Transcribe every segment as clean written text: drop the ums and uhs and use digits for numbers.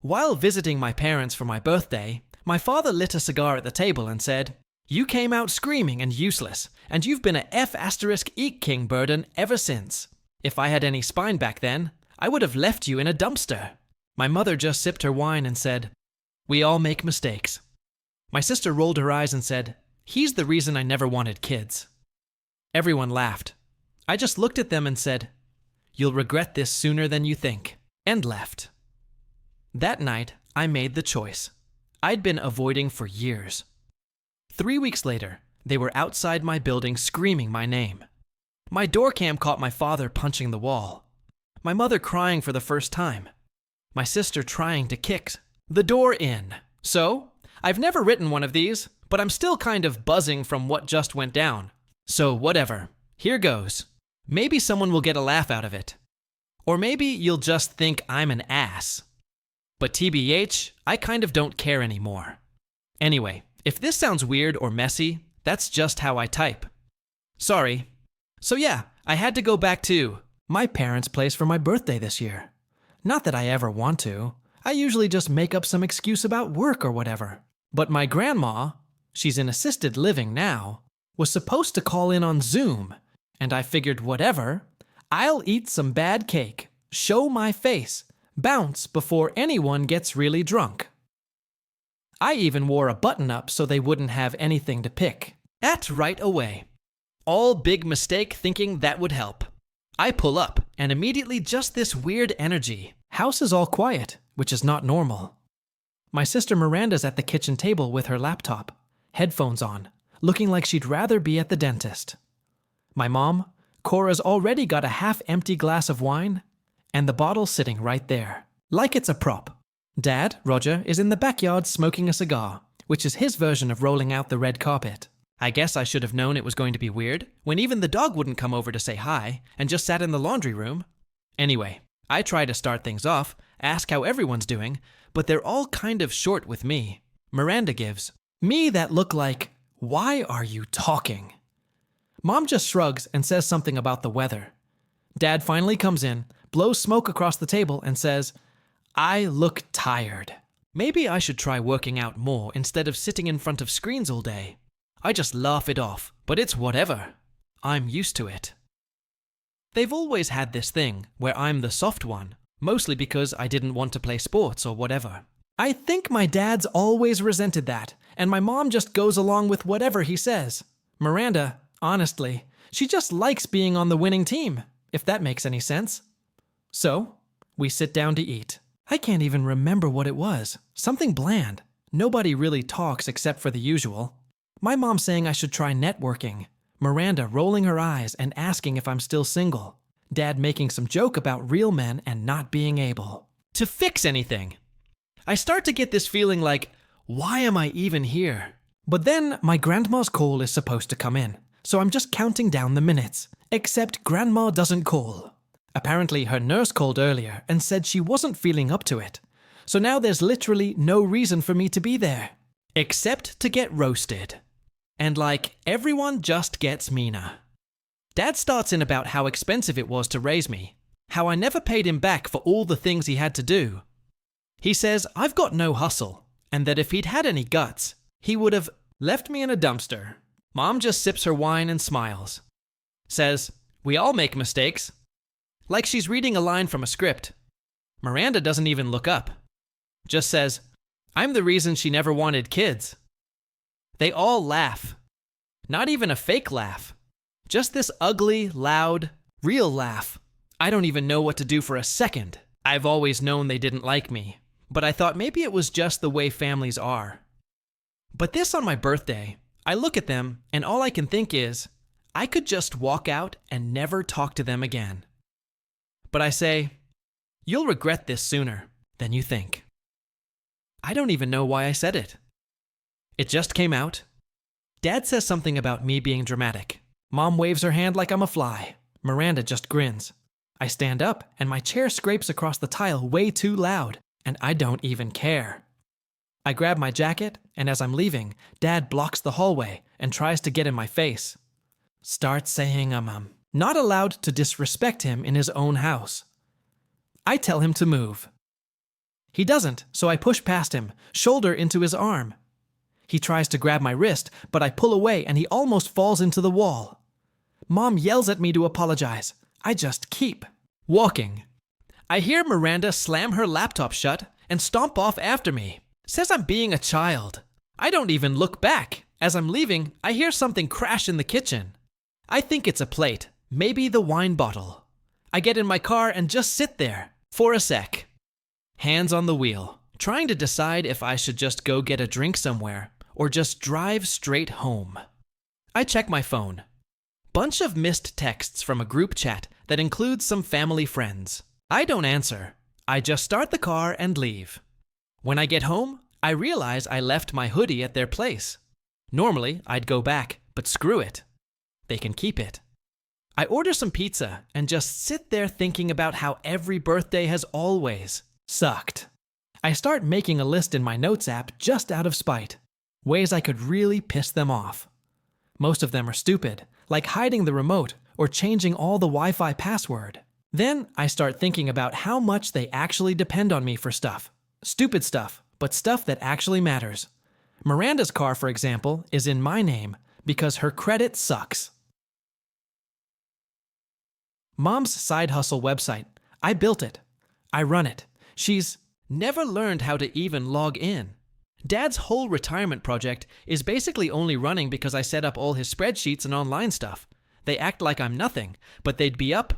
While visiting my parents for my birthday, my father lit a cigar at the table and said, "You came out screaming and useless, and you've been a F*** king burden ever since. If I had any spine back then, I would have left you in a dumpster." My mother just sipped her wine and said, "We all make mistakes." My sister rolled her eyes and said, "He's the reason I never wanted kids." Everyone laughed. I just looked at them and said, "You'll regret this sooner than you think," and left. That night, I made the choice. I'd been avoiding for years. 3 weeks later, they were outside my building screaming my name. My door cam caught my father punching the wall, my mother crying for the first time, my sister trying to kick the door in. So, I've never written one of these, but I'm still kind of buzzing from what just went down. So whatever, here goes. Maybe someone will get a laugh out of it. Or maybe you'll just think I'm an ass. But TBH, I kind of don't care anymore. Anyway, if this sounds weird or messy, that's just how I type. Sorry. So yeah, I had to go back to my parents' place for my birthday this year. Not that I ever want to. I usually just make up some excuse about work or whatever. But my grandma, she's in assisted living now, was supposed to call in on Zoom, and I figured whatever, I'll eat some bad cake, show my face, bounce before anyone gets really drunk. I even wore a button-up so they wouldn't have anything to pick at right away. All big mistake thinking that would help. I pull up, and immediately just this weird energy. House is all quiet, which is not normal. My sister Miranda's at the kitchen table with her laptop, headphones on, looking like she'd rather be at the dentist. My mom, Cora's already got a half-empty glass of wine, and the bottle sitting right there, like it's a prop. Dad, Roger, is in the backyard smoking a cigar, which is his version of rolling out the red carpet. I guess I should have known it was going to be weird, when even the dog wouldn't come over to say hi, and just sat in the laundry room. Anyway, I try to start things off, ask how everyone's doing, but they're all kind of short with me. Miranda gives me that look like, "Why are you talking?" Mom just shrugs and says something about the weather. Dad finally comes in, blows smoke across the table, and says, "I look tired. Maybe I should try working out more instead of sitting in front of screens all day." I just laugh it off, but it's whatever. I'm used to it. They've always had this thing where I'm the soft one, mostly because I didn't want to play sports or whatever. I think my dad's always resented that, and my mom just goes along with whatever he says. Miranda, honestly, she just likes being on the winning team, if that makes any sense. So, we sit down to eat. I can't even remember what it was. Something bland. Nobody really talks except for the usual. My mom saying I should try networking. Miranda rolling her eyes and asking if I'm still single. Dad making some joke about real men and not being able to fix anything. I start to get this feeling like, why am I even here? But then my grandma's call is supposed to come in, so I'm just counting down the minutes. Except grandma doesn't call. Apparently her nurse called earlier and said she wasn't feeling up to it. So now there's literally no reason for me to be there. Except to get roasted. And like, everyone just gets meaner. Dad starts in about how expensive it was to raise me, how I never paid him back for all the things he had to do. He says I've got no hustle, and that if he'd had any guts, he would have left me in a dumpster. Mom just sips her wine and smiles. Says, "We all make mistakes." Like she's reading a line from a script. Miranda doesn't even look up. Just says, "I'm the reason she never wanted kids." They all laugh. Not even a fake laugh. Just this ugly, loud, real laugh. I don't even know what to do for a second. I've always known they didn't like me, but I thought maybe it was just the way families are. But this on my birthday, I look at them and all I can think is, I could just walk out and never talk to them again. But I say, you'll regret this sooner than you think. I don't even know why I said it. It just came out. Dad says something about me being dramatic. Mom waves her hand like I'm a fly. Miranda just grins. I stand up and my chair scrapes across the tile way too loud, and I don't even care. I grab my jacket, and as I'm leaving, Dad blocks the hallway and tries to get in my face. Starts saying I'm not allowed to disrespect him in his own house. I tell him to move. He doesn't, so I push past him, shoulder into his arm. He tries to grab my wrist, but I pull away and he almost falls into the wall. Mom yells at me to apologize. I just keep walking. I hear Miranda slam her laptop shut and stomp off after me. Says I'm being a child. I don't even look back. As I'm leaving, I hear something crash in the kitchen. I think it's a plate, maybe the wine bottle. I get in my car and just sit there for a sec. Hands on the wheel, trying to decide if I should just go get a drink somewhere or just drive straight home. I check my phone. Bunch of missed texts from a group chat that includes some family friends. I don't answer. I just start the car and leave. When I get home, I realize I left my hoodie at their place. Normally, I'd go back, but screw it. They can keep it. I order some pizza and just sit there thinking about how every birthday has always sucked. I start making a list in my notes app just out of spite. Ways I could really piss them off. Most of them are stupid, like hiding the remote or changing all the Wi-Fi password. Then I start thinking about how much they actually depend on me for stuff. Stupid stuff, but stuff that actually matters. Miranda's car, for example, is in my name because her credit sucks. Mom's side hustle website. I built it. I run it. She's never learned how to even log in. Dad's whole retirement project is basically only running because I set up all his spreadsheets and online stuff. They act like I'm nothing, but they'd be up.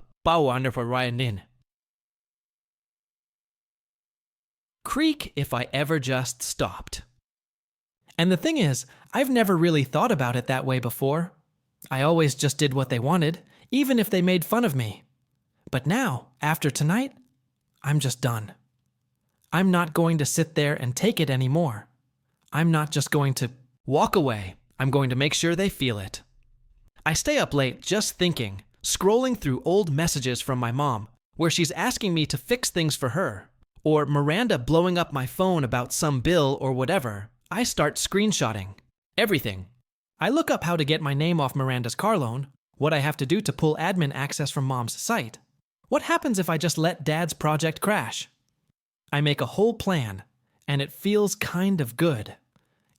Creak if I ever just stopped. And the thing is, I've never really thought about it that way before. I always just did what they wanted, even if they made fun of me. But now, after tonight, I'm just done. I'm not going to sit there and take it anymore. I'm not just going to walk away. I'm going to make sure they feel it. I stay up late just thinking, scrolling through old messages from my mom, where she's asking me to fix things for her, or Miranda blowing up my phone about some bill or whatever. I start screenshotting everything. I look up how to get my name off Miranda's car loan, what I have to do to pull admin access from Mom's site. What happens if I just let Dad's project crash? I make a whole plan, and it feels kind of good.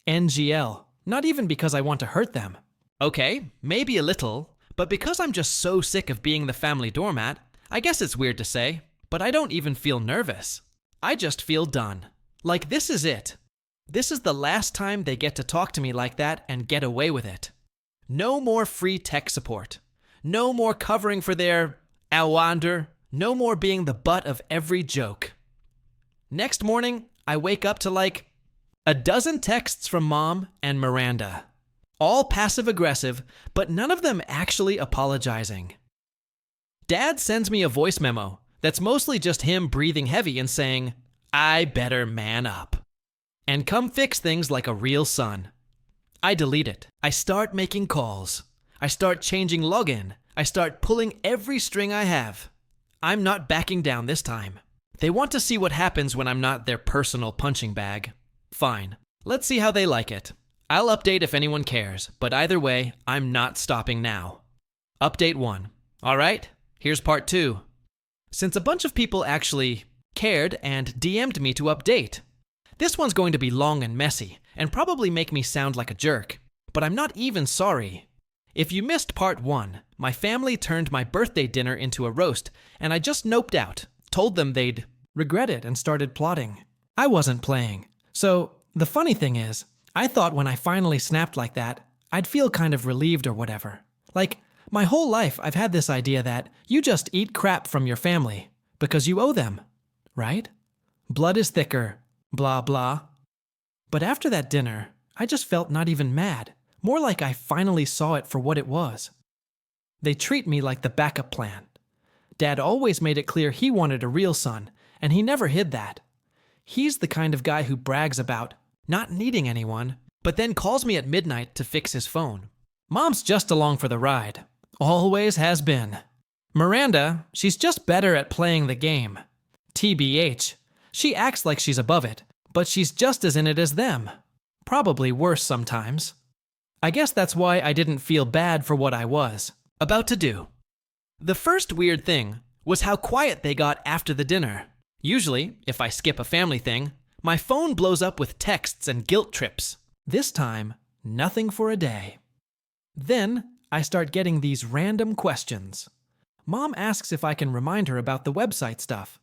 NGL, not even because I want to hurt them. Okay, maybe a little, but because I'm just so sick of being the family doormat, I guess it's weird to say, but I don't even feel nervous. I just feel done. Like this is it. This is the last time they get to talk to me like that and get away with it. No more free tech support. No more covering for their Alwander. No more being the butt of every joke. Next morning, I wake up to like a dozen texts from Mom and Miranda. All passive-aggressive, but none of them actually apologizing. Dad sends me a voice memo that's mostly just him breathing heavy and saying, "I better man up and come fix things like a real son." I delete it. I start making calls. I start changing login. I start pulling every string I have. I'm not backing down this time. They want to see what happens when I'm not their personal punching bag. Fine. Let's see how they like it. I'll update if anyone cares, but either way, I'm not stopping now. Update 1. All right, here's part 2. Since a bunch of people actually cared and DM'd me to update. This one's going to be long and messy, and probably make me sound like a jerk, but I'm not even sorry. If you missed part 1, my family turned my birthday dinner into a roast, and I just noped out, told them they'd regret it and started plotting. I wasn't playing. So, the funny thing is, I thought when I finally snapped like that, I'd feel kind of relieved or whatever. Like, my whole life I've had this idea that you just eat crap from your family because you owe them, right? Blood is thicker, blah blah. But after that dinner, I just felt not even mad, more like I finally saw it for what it was. They treat me like the backup plan. Dad always made it clear he wanted a real son, and he never hid that. He's the kind of guy who brags about not needing anyone, but then calls me at midnight to fix his phone. Mom's just along for the ride. Always has been. Miranda, she's just better at playing the game. TBH, she acts like she's above it, but she's just as in it as them. Probably worse sometimes. I guess that's why I didn't feel bad for what I was about to do. The first weird thing was how quiet they got after the dinner. Usually, if I skip a family thing, my phone blows up with texts and guilt trips. This time, nothing for a day. Then, I start getting these random questions. Mom asks if I can remind her about the website stuff.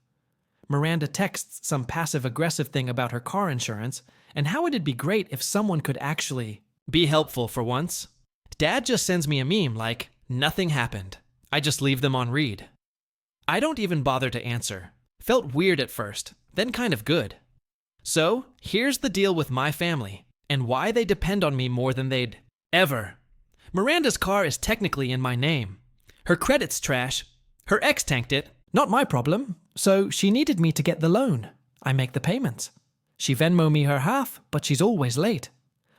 Miranda texts some passive-aggressive thing about her car insurance and how it'd be great if someone could actually be helpful for once. Dad just sends me a meme like, nothing happened. I just leave them on read. I don't even bother to answer. Felt weird at first, then kind of good. So, here's the deal with my family, and why they depend on me more than they'd ever. Miranda's car is technically in my name. Her credit's trash. Her ex tanked it. Not my problem. So she needed me to get the loan. I make the payments. She Venmo me her half, but she's always late.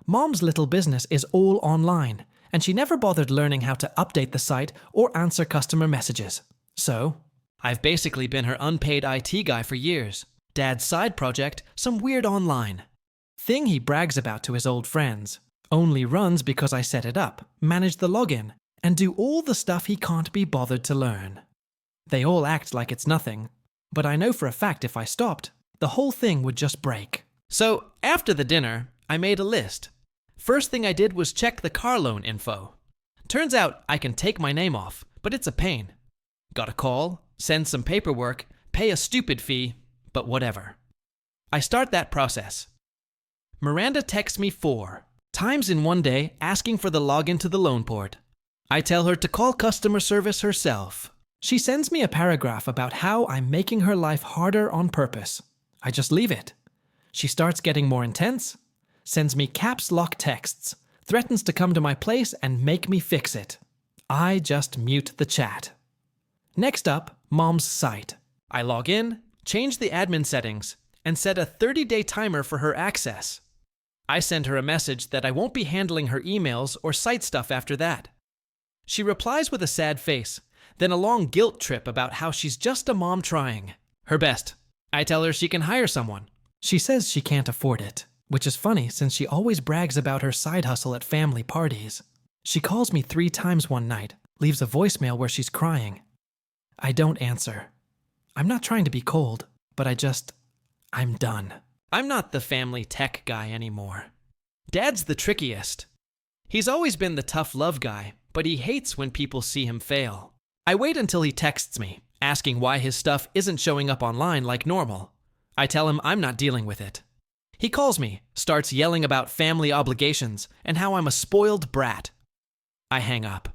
Mom's little business is all online, and she never bothered learning how to update the site or answer customer messages. So, I've basically been her unpaid IT guy for years. Dad's side project, some weird online thing he brags about to his old friends. Only runs because I set it up, manage the login, and do all the stuff he can't be bothered to learn. They all act like it's nothing, but I know for a fact if I stopped, the whole thing would just break. So, after the dinner, I made a list. First thing I did was check the car loan info. Turns out I can take my name off, but it's a pain. Gotta call, send some paperwork, pay a stupid fee, but whatever. I start that process. Miranda texts me 4 times in one day asking for the login to the loan port. I tell her to call customer service herself. She sends me a paragraph about how I'm making her life harder on purpose. I just leave it. She starts getting more intense, sends me caps lock texts, threatens to come to my place and make me fix it. I just mute the chat. Next up, Mom's site. I log in, change the admin settings, and set a 30-day timer for her access. I send her a message that I won't be handling her emails or site stuff after that. She replies with a sad face, then a long guilt trip about how she's just a mom trying her best. I tell her she can hire someone. She says she can't afford it, which is funny since she always brags about her side hustle at family parties. She calls me 3 times one night, leaves a voicemail where she's crying. I don't answer. I'm not trying to be cold, but I'm done. I'm not the family tech guy anymore. Dad's the trickiest. He's always been the tough love guy, but he hates when people see him fail. I wait until he texts me, asking why his stuff isn't showing up online like normal. I tell him I'm not dealing with it. He calls me, starts yelling about family obligations and how I'm a spoiled brat. I hang up.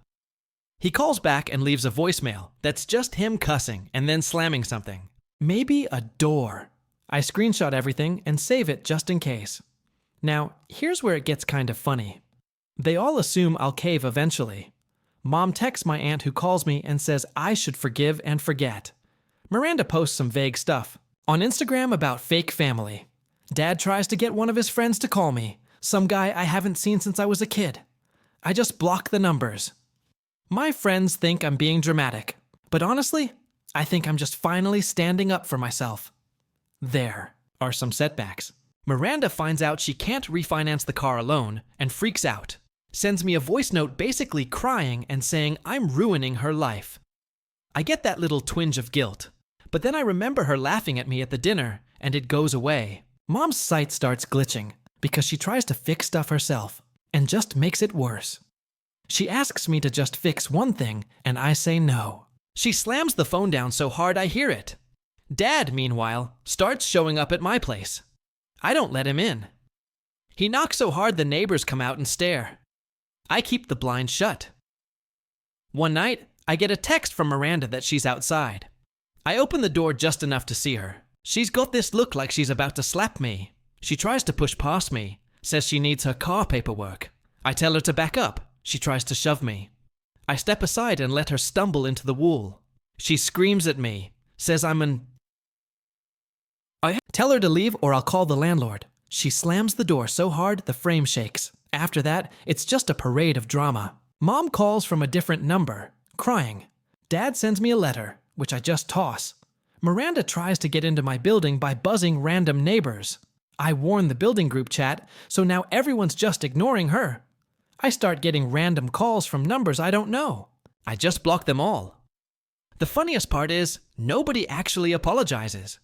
He calls back and leaves a voicemail that's just him cussing and then slamming something. Maybe a door. I screenshot everything and save it just in case. Now, here's where it gets kind of funny. They all assume I'll cave eventually. Mom texts my aunt who calls me and says I should forgive and forget. Miranda posts some vague stuff on Instagram about fake family. Dad tries to get one of his friends to call me, some guy I haven't seen since I was a kid. I just block the numbers. My friends think I'm being dramatic, but honestly, I think I'm just finally standing up for myself. There are some setbacks. Miranda finds out she can't refinance the car alone and freaks out. Sends me a voice note basically crying and saying I'm ruining her life. I get that little twinge of guilt, but then I remember her laughing at me at the dinner and it goes away. Mom's site starts glitching because she tries to fix stuff herself and just makes it worse. She asks me to just fix one thing and I say no. She slams the phone down so hard I hear it. Dad, meanwhile, starts showing up at my place. I don't let him in. He knocks so hard the neighbors come out and stare. I keep the blinds shut. One night, I get a text from Miranda that she's outside. I open the door just enough to see her. She's got this look like she's about to slap me. She tries to push past me, says she needs her car paperwork. I tell her to back up. She tries to shove me. I step aside and let her stumble into the wall. She screams at me, says I tell her to leave or I'll call the landlord. She slams the door so hard the frame shakes. After that, it's just a parade of drama. Mom calls from a different number, crying. Dad sends me a letter, which I just toss. Miranda tries to get into my building by buzzing random neighbors. I warn the building group chat, so now everyone's just ignoring her. I start getting random calls from numbers I don't know. I just block them all. The funniest part is, nobody actually apologizes.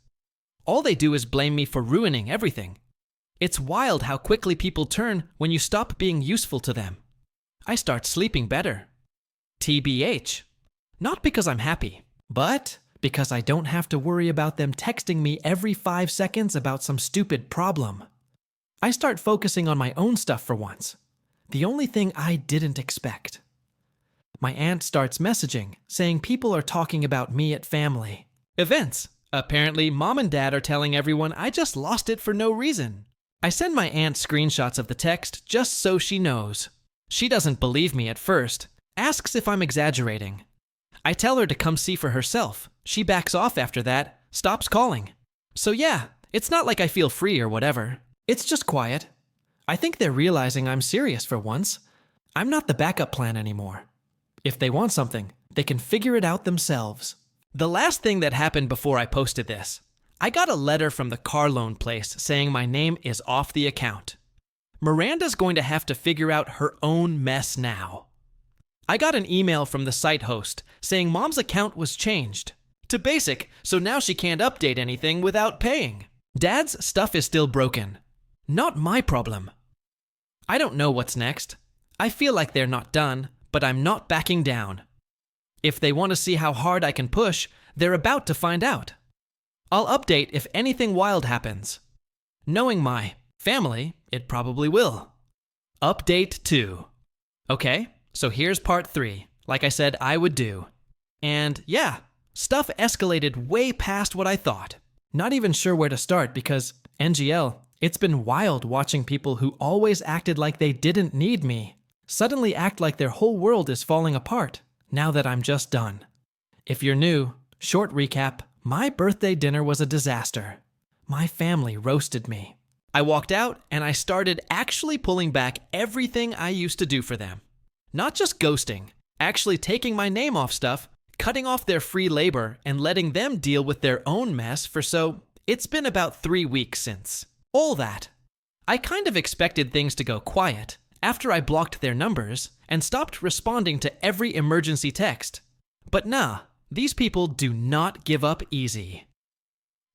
All they do is blame me for ruining everything. It's wild how quickly people turn when you stop being useful to them. I start sleeping better. TBH. Not because I'm happy, but because I don't have to worry about them texting me every 5 seconds about some stupid problem. I start focusing on my own stuff for once. The only thing I didn't expect. My aunt starts messaging, saying people are talking about me at family events. Apparently, mom and dad are telling everyone I just lost it for no reason. I send my aunt screenshots of the text just so she knows. She doesn't believe me at first, asks if I'm exaggerating. I tell her to come see for herself. She backs off after that, stops calling. So yeah, it's not like I feel free or whatever. It's just quiet. I think they're realizing I'm serious for once. I'm not the backup plan anymore. If they want something, they can figure it out themselves. The last thing that happened before I posted this, I got a letter from the car loan place saying my name is off the account. Miranda's going to have to figure out her own mess now. I got an email from the site host saying mom's account was changed to basic, so now she can't update anything without paying. Dad's stuff is still broken. Not my problem. I don't know what's next. I feel like they're not done, but I'm not backing down. If they want to see how hard I can push, they're about to find out. I'll update if anything wild happens. Knowing my family, it probably will. Update 2. Okay, so here's part 3, like I said I would do. And yeah, stuff escalated way past what I thought. Not even sure where to start because, NGL, it's been wild watching people who always acted like they didn't need me suddenly act like their whole world is falling apart now that I'm just done. If you're new, short recap, my birthday dinner was a disaster. My family roasted me. I walked out and I started actually pulling back everything I used to do for them. Not just ghosting, actually taking my name off stuff, cutting off their free labor, and letting them deal with their own mess it's been about 3 weeks since. All that. I kind of expected things to go quiet after I blocked their numbers and stopped responding to every emergency text. But nah, these people do not give up easy.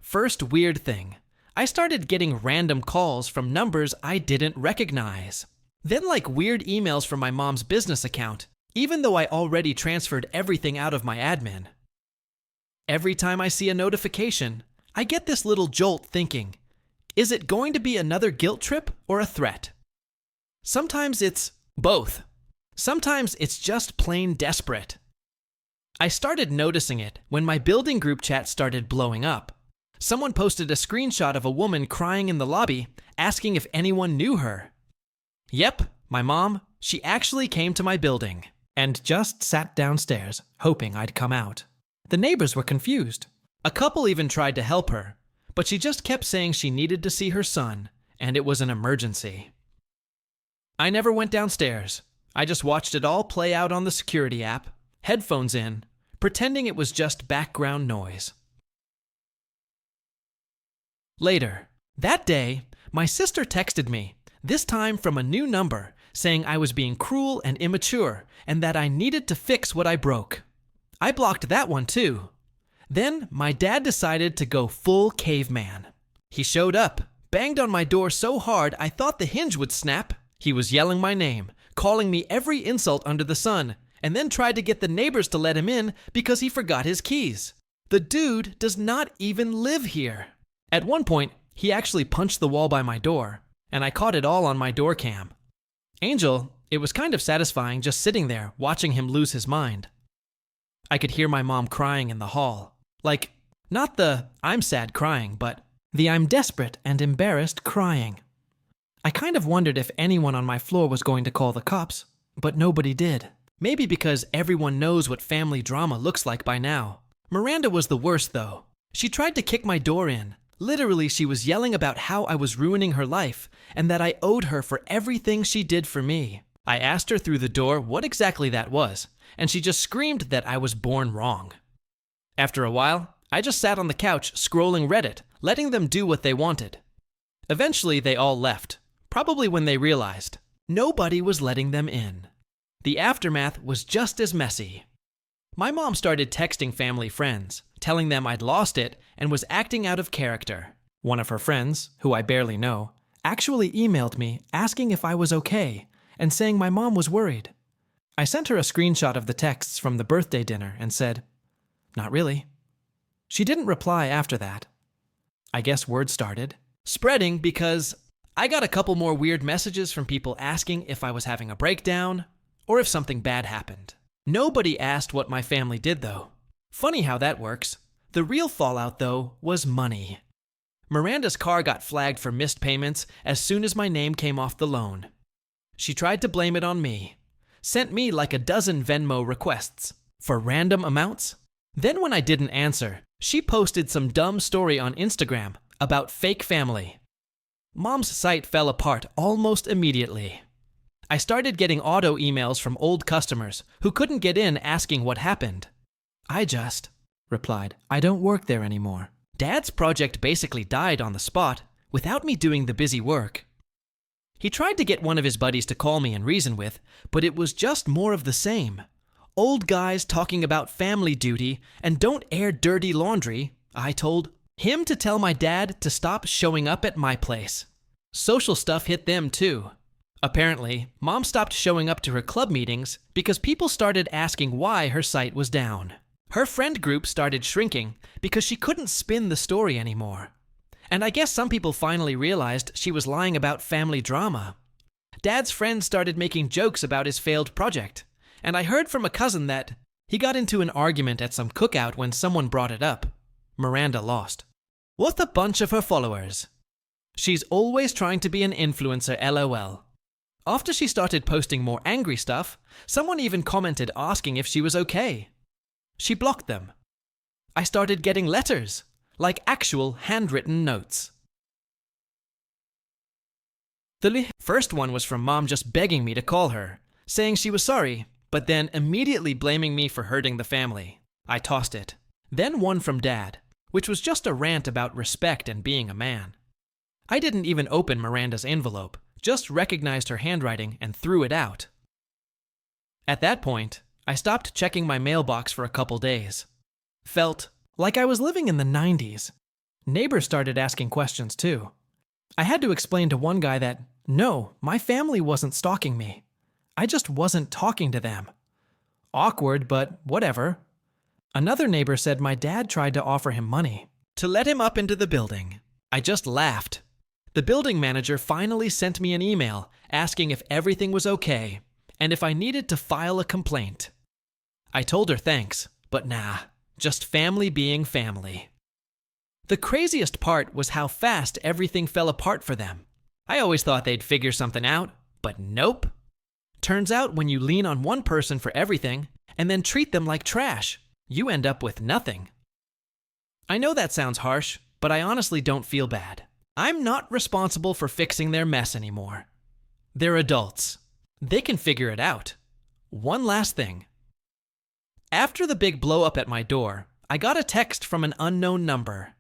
First weird thing, I started getting random calls from numbers I didn't recognize. Then like weird emails from my mom's business account, even though I already transferred everything out of my admin. Every time I see a notification, I get this little jolt thinking, is it going to be another guilt trip or a threat? Sometimes it's both. Sometimes it's just plain desperate. I started noticing it when my building group chat started blowing up. Someone posted a screenshot of a woman crying in the lobby, asking if anyone knew her. Yep, my mom, she actually came to my building and just sat downstairs, hoping I'd come out. The neighbors were confused. A couple even tried to help her, but she just kept saying she needed to see her son, and it was an emergency. I never went downstairs. I just watched it all play out on the security app, headphones in, pretending it was just background noise. Later, that day, my sister texted me, this time from a new number, saying I was being cruel and immature and that I needed to fix what I broke. I blocked that one too. Then my dad decided to go full caveman. He showed up, banged on my door so hard I thought the hinge would snap. He was yelling my name, calling me every insult under the sun, and then tried to get the neighbors to let him in because he forgot his keys. The dude does not even live here. At one point, he actually punched the wall by my door, and I caught it all on my door cam. Angel, it was kind of satisfying just sitting there watching him lose his mind. I could hear my mom crying in the hall. Like, not the I'm sad crying, but the I'm desperate and embarrassed crying. I kind of wondered if anyone on my floor was going to call the cops, but nobody did. Maybe because everyone knows what family drama looks like by now. Miranda was the worst though. She tried to kick my door in. Literally, she was yelling about how I was ruining her life and that I owed her for everything she did for me. I asked her through the door what exactly that was, and she just screamed that I was born wrong. After a while, I just sat on the couch scrolling Reddit, letting them do what they wanted. Eventually, they all left, probably when they realized nobody was letting them in. The aftermath was just as messy. My mom started texting family friends, telling them I'd lost it and was acting out of character. One of her friends, who I barely know, actually emailed me asking if I was okay and saying my mom was worried. I sent her a screenshot of the texts from the birthday dinner and said, "Not really." She didn't reply after that. I guess word started spreading because I got a couple more weird messages from people asking if I was having a breakdown or if something bad happened. Nobody asked what my family did, though. Funny how that works. The real fallout, though, was money. Miranda's car got flagged for missed payments as soon as my name came off the loan. She tried to blame it on me. Sent me like a dozen Venmo requests for random amounts. Then when I didn't answer, she posted some dumb story on Instagram about fake family. Mom's site fell apart almost immediately. I started getting auto emails from old customers who couldn't get in asking what happened. I just replied, "I don't work there anymore." Dad's project basically died on the spot without me doing the busy work. He tried to get one of his buddies to call me and reason with, but it was just more of the same. Old guys talking about family duty and don't air dirty laundry. I told him to tell my dad to stop showing up at my place. Social stuff hit them too. Apparently, Mom stopped showing up to her club meetings because people started asking why her site was down. Her friend group started shrinking because she couldn't spin the story anymore. And I guess some people finally realized she was lying about family drama. Dad's friends started making jokes about his failed project, and I heard from a cousin that he got into an argument at some cookout when someone brought it up. Miranda lost. What a bunch of her followers. She's always trying to be an influencer, LOL. After she started posting more angry stuff, someone even commented asking if she was okay. She blocked them. I started getting letters, like actual handwritten notes. The first one was from Mom just begging me to call her, saying she was sorry, but then immediately blaming me for hurting the family. I tossed it. Then one from Dad, which was just a rant about respect and being a man. I didn't even open Miranda's envelope, just recognized her handwriting and threw it out. At that point, I stopped checking my mailbox for a couple days. Felt like I was living in the 90s. Neighbors started asking questions too. I had to explain to one guy that, no, my family wasn't stalking me. I just wasn't talking to them. Awkward, but whatever. Another neighbor said my dad tried to offer him money to let him up into the building. I just laughed. The building manager finally sent me an email asking if everything was okay and if I needed to file a complaint. I told her thanks, but nah, just family being family. The craziest part was how fast everything fell apart for them. I always thought they'd figure something out, but nope. Turns out when you lean on one person for everything and then treat them like trash, you end up with nothing. I know that sounds harsh, but I honestly don't feel bad. I'm not responsible for fixing their mess anymore. They're adults. They can figure it out. One last thing. After the big blow up at my door, I got a text from an unknown number.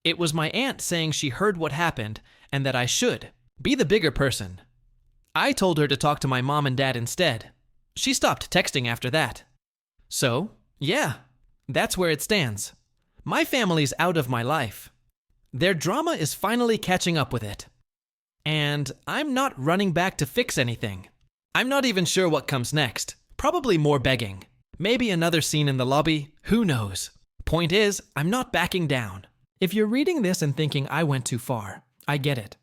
It was my aunt saying she heard what happened and that I should be the bigger person. I told her to talk to my mom and dad instead. She stopped texting after that. So, yeah, that's where it stands. My family's out of my life. Their drama is finally catching up with it. And I'm not running back to fix anything. I'm not even sure what comes next. Probably more begging. Maybe another scene in the lobby. Who knows? Point is, I'm not backing down. If you're reading this and thinking I went too far, I get it.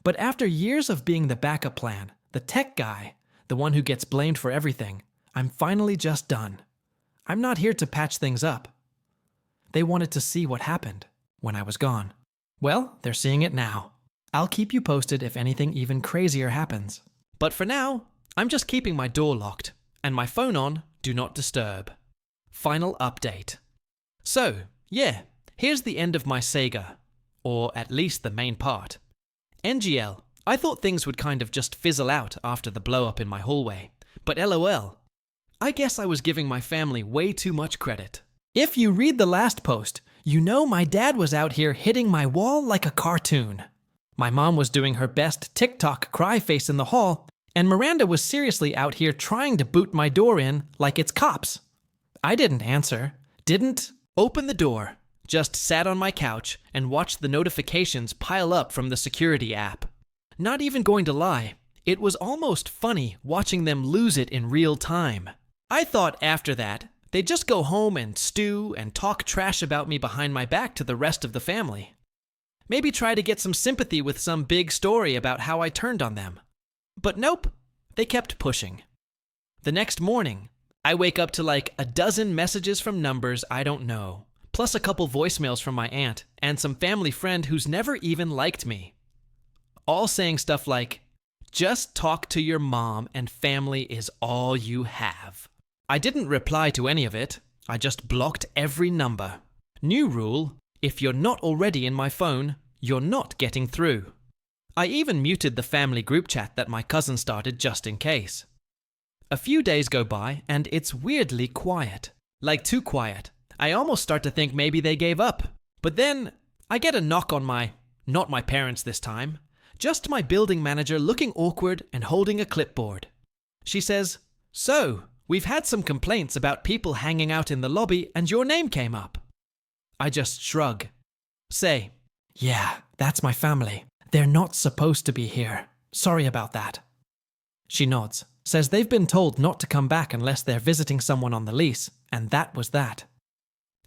But after years of being the backup plan, the tech guy, the one who gets blamed for everything, I'm finally just done. I'm not here to patch things up. They wanted to see what happened when I was gone. Well, they're seeing it now. I'll keep you posted if anything even crazier happens. But for now, I'm just keeping my door locked and my phone on Do Not Disturb. Final update. So, yeah, here's the end of my saga. Or at least the main part. NGL, I thought things would kind of just fizzle out after the blow up in my hallway. But LOL, I guess I was giving my family way too much credit. If you read the last post, you know my dad was out here hitting my wall like a cartoon. My mom was doing her best TikTok cry face in the hall, and Miranda was seriously out here trying to boot my door in like it's cops. I didn't answer, didn't Open the door, just sat on my couch and watched the notifications pile up from the security app. Not even going to lie, it was almost funny watching them lose it in real time. I thought after that, they'd just go home and stew and talk trash about me behind my back to the rest of the family. Maybe try to get some sympathy with some big story about how I turned on them. But nope, they kept pushing. The next morning, I wake up to like a dozen messages from numbers I don't know, plus a couple voicemails from my aunt and some family friend who's never even liked me. All saying stuff like, just talk to your mom and family is all you have. I didn't reply to any of it. I just blocked every number. New rule, if you're not already in my phone, you're not getting through. I even muted the family group chat that my cousin started just in case. A few days go by and it's weirdly quiet. Like too quiet. I almost start to think maybe they gave up. But then I get a knock on not my parents this time, just my building manager looking awkward and holding a clipboard. She says, "So, we've had some complaints about people hanging out in the lobby and your name came up." I just shrug. Say, "Yeah, that's my family. They're not supposed to be here. Sorry about that." She nods, says they've been told not to come back unless they're visiting someone on the lease, and that was that.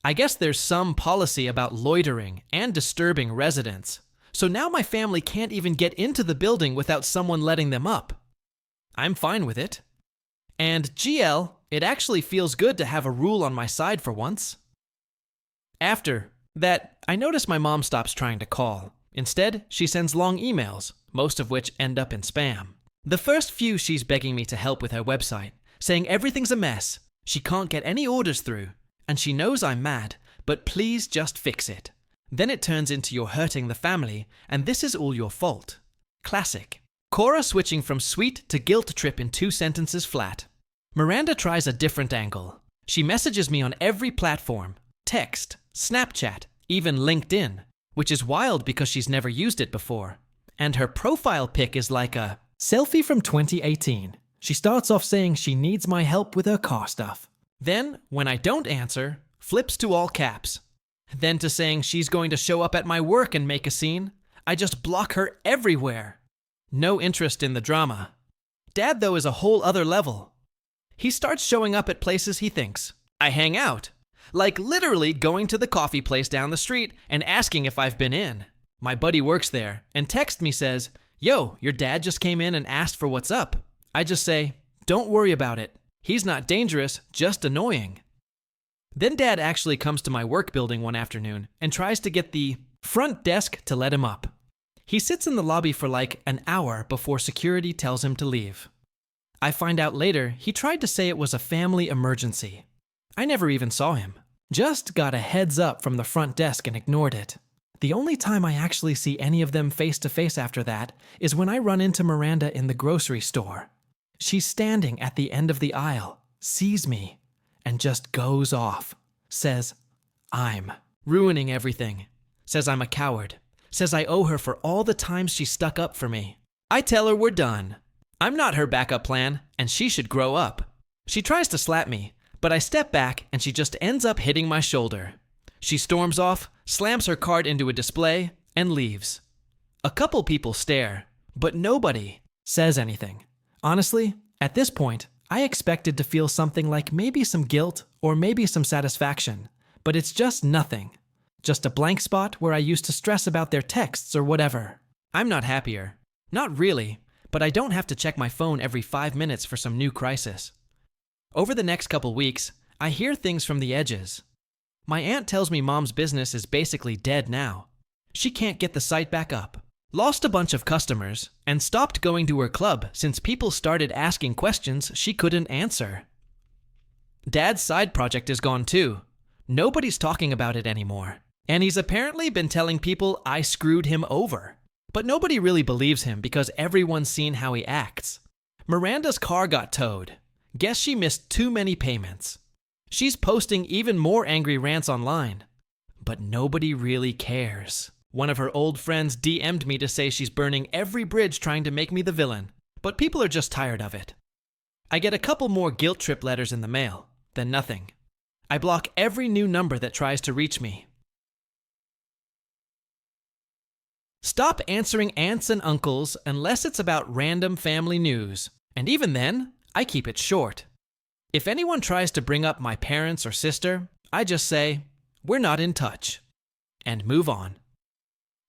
I guess there's some policy about loitering and disturbing residents, so now my family can't even get into the building without someone letting them up. I'm fine with it. And GL, it actually feels good to have a rule on my side for once. After that, I notice my mom stops trying to call. Instead, she sends long emails, most of which end up in spam. The first few she's begging me to help with her website, saying everything's a mess, she can't get any orders through, and she knows I'm mad, but please just fix it. Then it turns into you're hurting the family, and this is all your fault. Classic. Cora switching from sweet to guilt trip in 2 sentences flat. Miranda tries a different angle. She messages me on every platform, text, Snapchat, even LinkedIn, which is wild because she's never used it before. And her profile pic is like a selfie from 2018. She starts off saying she needs my help with her car stuff. Then, when I don't answer, flips to all caps. Then to saying she's going to show up at my work and make a scene. I just block her everywhere. No interest in the drama. Dad, though, is a whole other level. He starts showing up at places he thinks I hang out. Like literally going to the coffee place down the street and asking if I've been in. My buddy works there and texts me says, "Yo, your dad just came in and asked for what's up." I just say, "Don't worry about it. He's not dangerous, just annoying." Then Dad actually comes to my work building one afternoon and tries to get the front desk to let him up. He sits in the lobby for like an hour before security tells him to leave. I find out later he tried to say it was a family emergency. I never even saw him. Just got a heads up from the front desk and ignored it. The only time I actually see any of them face to face after that is when I run into Miranda in the grocery store. She's standing at the end of the aisle, sees me, and just goes off. Says, I'm ruining everything. Says I'm a coward. Says I owe her for all the times she stuck up for me. I tell her we're done. I'm not her backup plan, and she should grow up. She tries to slap me, but I step back and she just ends up hitting my shoulder. She storms off, slams her card into a display, and leaves. A couple people stare, but nobody says anything. Honestly, at this point, I expected to feel something like maybe some guilt or maybe some satisfaction, but it's just nothing. Just a blank spot where I used to stress about their texts or whatever. I'm not happier. Not really, but I don't have to check my phone every 5 minutes for some new crisis. Over the next couple weeks, I hear things from the edges. My aunt tells me Mom's business is basically dead now. She can't get the site back up. Lost a bunch of customers, and stopped going to her club since people started asking questions she couldn't answer. Dad's side project is gone too. Nobody's talking about it anymore. And he's apparently been telling people I screwed him over. But nobody really believes him because everyone's seen how he acts. Miranda's car got towed. Guess she missed too many payments. She's posting even more angry rants online. But nobody really cares. One of her old friends DM'd me to say she's burning every bridge trying to make me the villain, but people are just tired of it. I get a couple more guilt trip letters in the mail, then nothing. I block every new number that tries to reach me. Stop answering aunts and uncles unless it's about random family news, and even then, I keep it short. If anyone tries to bring up my parents or sister, I just say, "We're not in touch," and move on.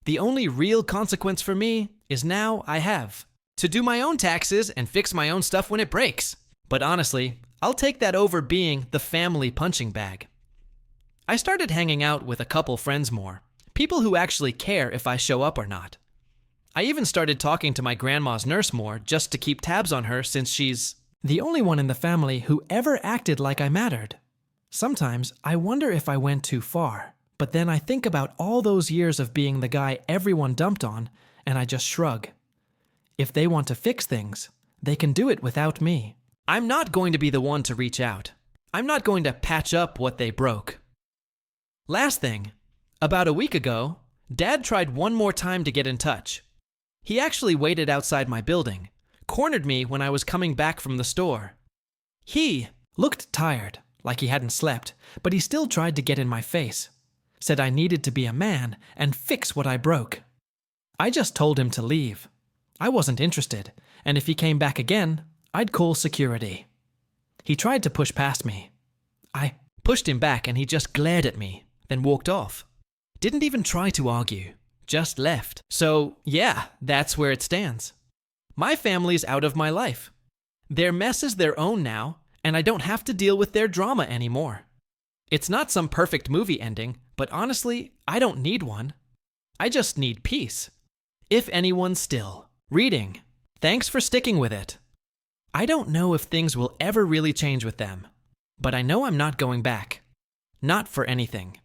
The only real consequence for me is now I have to do my own taxes and fix my own stuff when it breaks. But honestly, I'll take that over being the family punching bag. I started hanging out with a couple friends more, people who actually care if I show up or not. I even started talking to my grandma's nurse more just to keep tabs on her since she's the only one in the family who ever acted like I mattered. Sometimes I wonder if I went too far, but then I think about all those years of being the guy everyone dumped on, and I just shrug. If they want to fix things, they can do it without me. I'm not going to be the one to reach out. I'm not going to patch up what they broke. Last thing, about a week ago, Dad tried one more time to get in touch. He actually waited outside my building, cornered me when I was coming back from the store. He looked tired, like he hadn't slept, but he still tried to get in my face. Said I needed to be a man and fix what I broke. I just told him to leave. I wasn't interested, and if he came back again, I'd call security. He tried to push past me. I pushed him back and he just glared at me, then walked off. Didn't even try to argue, just left. So yeah, that's where it stands. My family's out of my life. Their mess is their own now, and I don't have to deal with their drama anymore. It's not some perfect movie ending, but honestly, I don't need one. I just need peace. If anyone's still reading, thanks for sticking with it. I don't know if things will ever really change with them, but I know I'm not going back. Not for anything.